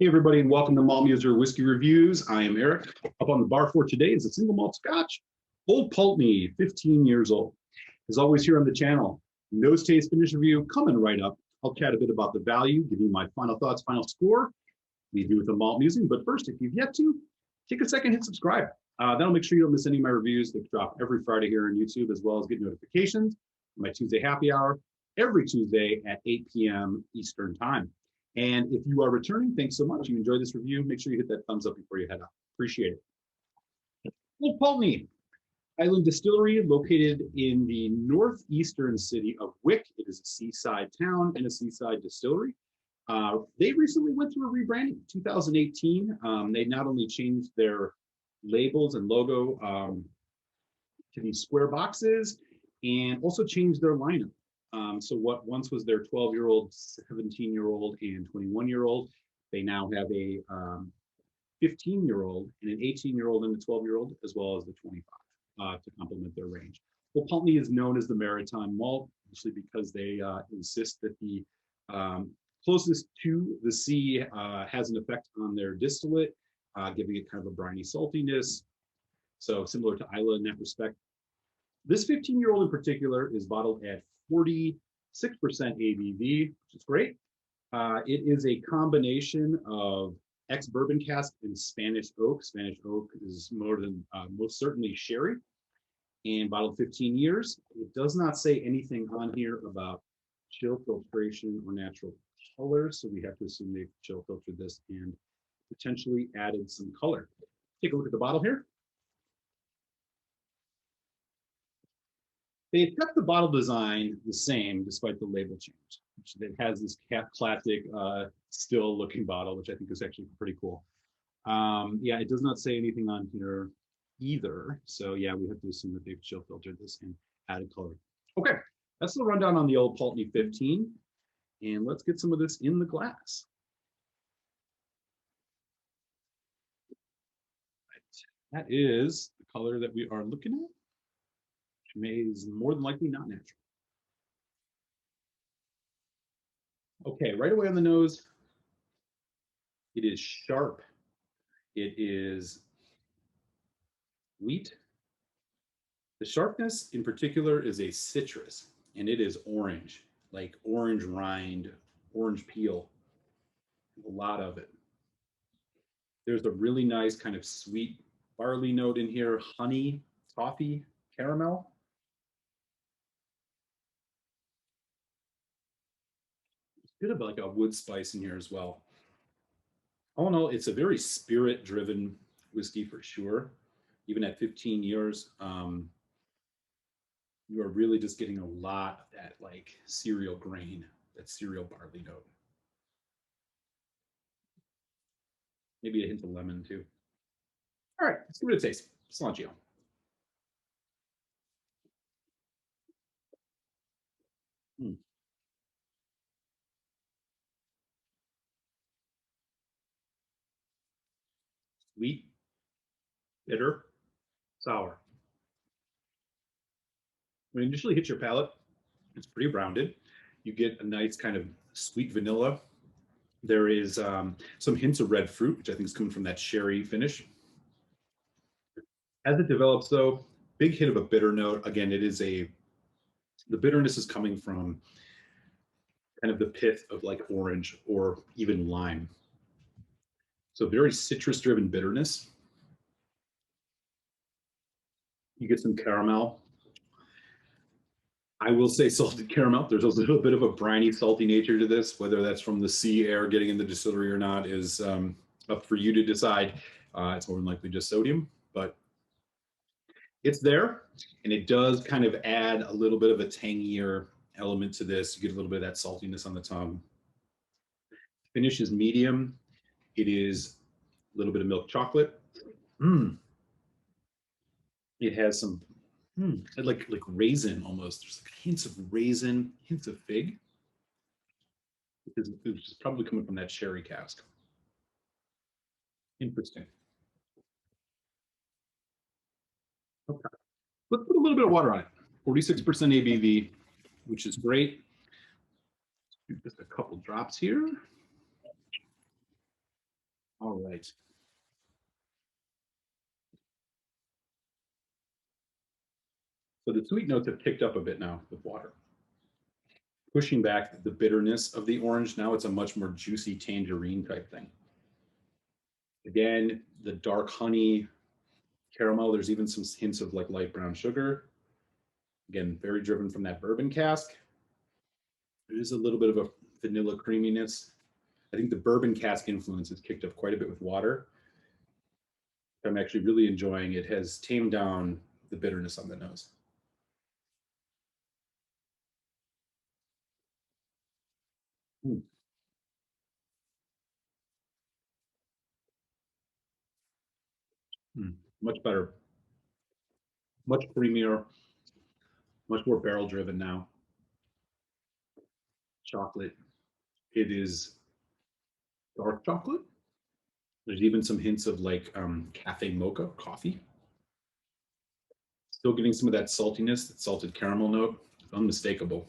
Hey everybody, and welcome to Malt Muser Whiskey Reviews. I am Eric. Up on the bar for today is a single malt Scotch, Old Pulteney, 15 years old. As always here on the channel, nose taste finish review coming right up. I'll chat a bit about the value, give you my final thoughts, final score, leave you with the malt musing. But first, if you've yet to, take a second, hit subscribe. That'll make sure you don't miss any of my reviews that drop every Friday here on YouTube, as well as get notifications. My Tuesday happy hour every Tuesday at 8 p.m. Eastern time. And if you are returning, thanks so much. You enjoyed this review, make sure you hit that thumbs up before you head out. Appreciate it. Old Pulteney Island Distillery, located in the northeastern city of Wick. It is a seaside town and a seaside distillery. They recently went through a rebranding in 2018. They not only changed their labels and logo to these square boxes, and also changed their lineup. So what once was their 12-year-old, 17-year-old, and 21-year-old, they now have a 15-year-old and an 18-year-old and a 12-year-old, as well as the 25 to complement their range. Well, Pulteney is known as the Maritime Malt, actually because they insist that the closest to the sea has an effect on their distillate, giving it kind of a briny saltiness. So similar to Islay in that respect. This 15-year-old in particular is bottled at 46% ABV, which is great. It is a combination of ex-bourbon cask and Spanish oak. Spanish oak is more than most certainly sherry, and bottled 15 years. It does not say anything on here about chill filtration or natural color, so we have to assume they've chill filtered this and potentially added some color. Take a look at the bottle here. They've kept the bottle design the same despite the label change. It has this classic still looking bottle, which I think is actually pretty cool. Yeah, it does not say anything on here either. So yeah, we have to assume that they've chill filtered this and added color. Okay, that's the rundown on the Old Pulteney 15. And let's get some of this in the glass. Right. That is the color that we are looking at. Is more than likely not natural. Okay, right away on the nose, it is sharp. It is sweet. The sharpness in particular is a citrus, and it is orange, like orange rind, orange peel, a lot of it. There's a really nice kind of sweet barley note in here, honey, toffee, caramel. Bit of like a wood spice in here as well. All in all, it's a very spirit-driven whiskey for sure. Even at 15 years, you are really just getting a lot of that like cereal grain, that cereal barley note. Maybe a hint of lemon too. All right, let's see what it tastes. Cilantro. Sweet, bitter, sour. When it initially hits your palate, it's pretty rounded. You get a nice kind of sweet vanilla. There is some hints of red fruit, which I think is coming from that sherry finish. As it develops, though, big hit of a bitter note. Again, the bitterness is coming from kind of the pith of like orange or even lime. So very citrus-driven bitterness. You get some caramel. I will say salted caramel. There's a little bit of a briny, salty nature to this. Whether that's from the sea air getting in the distillery or not is up for you to decide. It's more than likely just sodium, but it's there, and it does kind of add a little bit of a tangier element to this. You get a little bit of that saltiness on the tongue. Finish is medium. It is a little bit of milk chocolate. It has some like raisin almost. There's like hints of raisin, hints of fig. Which is probably coming from that sherry cask. Interesting. Okay. Let's put a little bit of water on it. 46% ABV, which is great. Just a couple drops here. All right. So the sweet notes have kicked up a bit now with water, pushing back the bitterness of the orange. Now it's a much more juicy tangerine type thing. Again, the dark honey, caramel. There's even some hints of like light brown sugar. Again, very driven from that bourbon cask. There is a little bit of a vanilla creaminess. I think the bourbon cask influence has kicked up quite a bit with water. I'm actually really enjoying it. Has tamed down the bitterness on the nose. Mm. Mm. Much better, much creamier, much more barrel driven now. Chocolate. It is dark chocolate. There's even some hints of like cafe mocha coffee. Still getting some of that saltiness, that salted caramel note. It's unmistakable.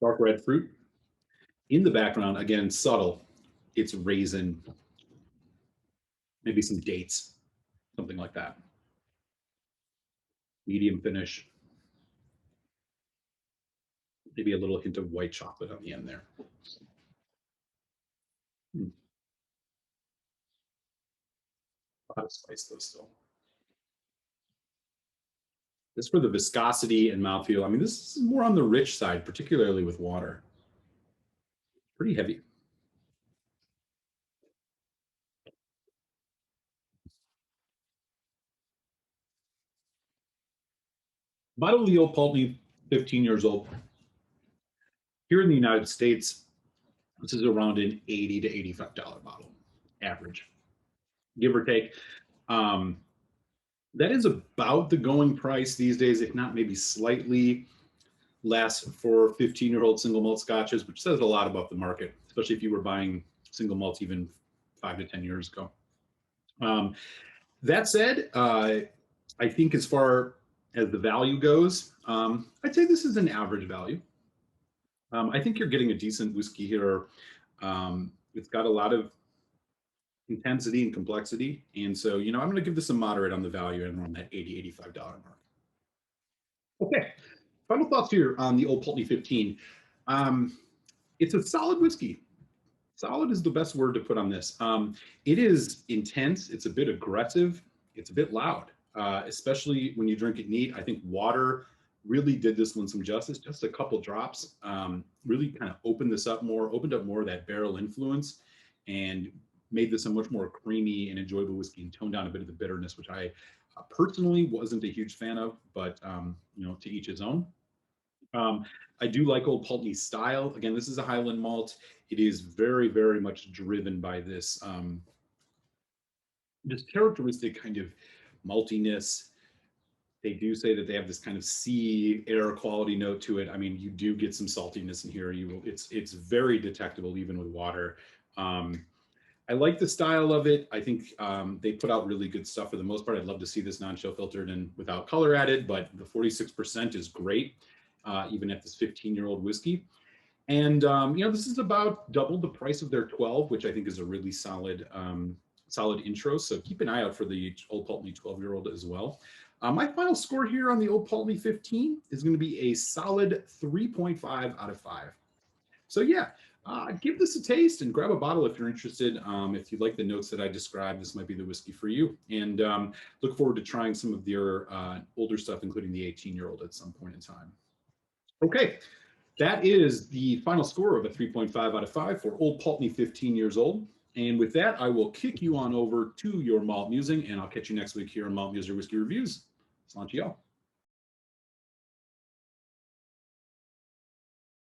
Dark red fruit. In the background, again, subtle. It's raisin, maybe some dates, something like that. Medium finish. Maybe a little hint of white chocolate on the end there. A lot of spice though still. This for the viscosity and mouthfeel. I mean, this is more on the rich side, particularly with water. Pretty heavy. Bottle of the Old Pulteney, 15 years old. Here in the United States, this is around an $80 to $85 bottle, average, give or take. Um, that is about the going price these days, if not maybe slightly less for 15-year-old single malt scotches, which says a lot about the market, especially if you were buying single malts even 5 to 10 years ago. That said, I think as far as the value goes, I'd say this is an average value. I think you're getting a decent whiskey here. It's got a lot of intensity and complexity. And so, I'm going to give this a moderate on the value and around that $80, $85 mark. Okay. Final thoughts here on the Old Pulteney 15. It's a solid whiskey. Solid is the best word to put on this. It is intense. It's a bit aggressive. It's a bit loud, especially when you drink it neat. I think water really did this one some justice. Just a couple drops really kind of opened up more of that barrel influence and made this a much more creamy and enjoyable whiskey and toned down a bit of the bitterness, which I personally wasn't a huge fan of, but to each his own. I do like Old Pulteney's style. Again, this is a Highland malt. It is very, very much driven by this characteristic kind of maltiness. They do say that they have this kind of sea air quality note to it. I mean, you do get some saltiness in here. It's very detectable even with water. I like the style of it. I think they put out really good stuff for the most part. I'd love to see this non-chill filtered and without color added, but the 46% is great, even at this 15-year-old whiskey. And this is about double the price of their 12, which I think is a really solid intro. So keep an eye out for the Old Pulteney 12-year-old as well. My final score here on the Old Pulteney 15 is going to be a solid 3.5 out of 5. So yeah, give this a taste and grab a bottle if you're interested. If you like the notes that I described, this might be the whiskey for you. And look forward to trying some of their older stuff, including the 18-year-old at some point in time. Okay, that is the final score of a 3.5 out of 5 for Old Pulteney 15 years old. And with that, I will kick you on over to your malt musing, and I'll catch you next week here on Malt Muser Whiskey Reviews. Salute y'all.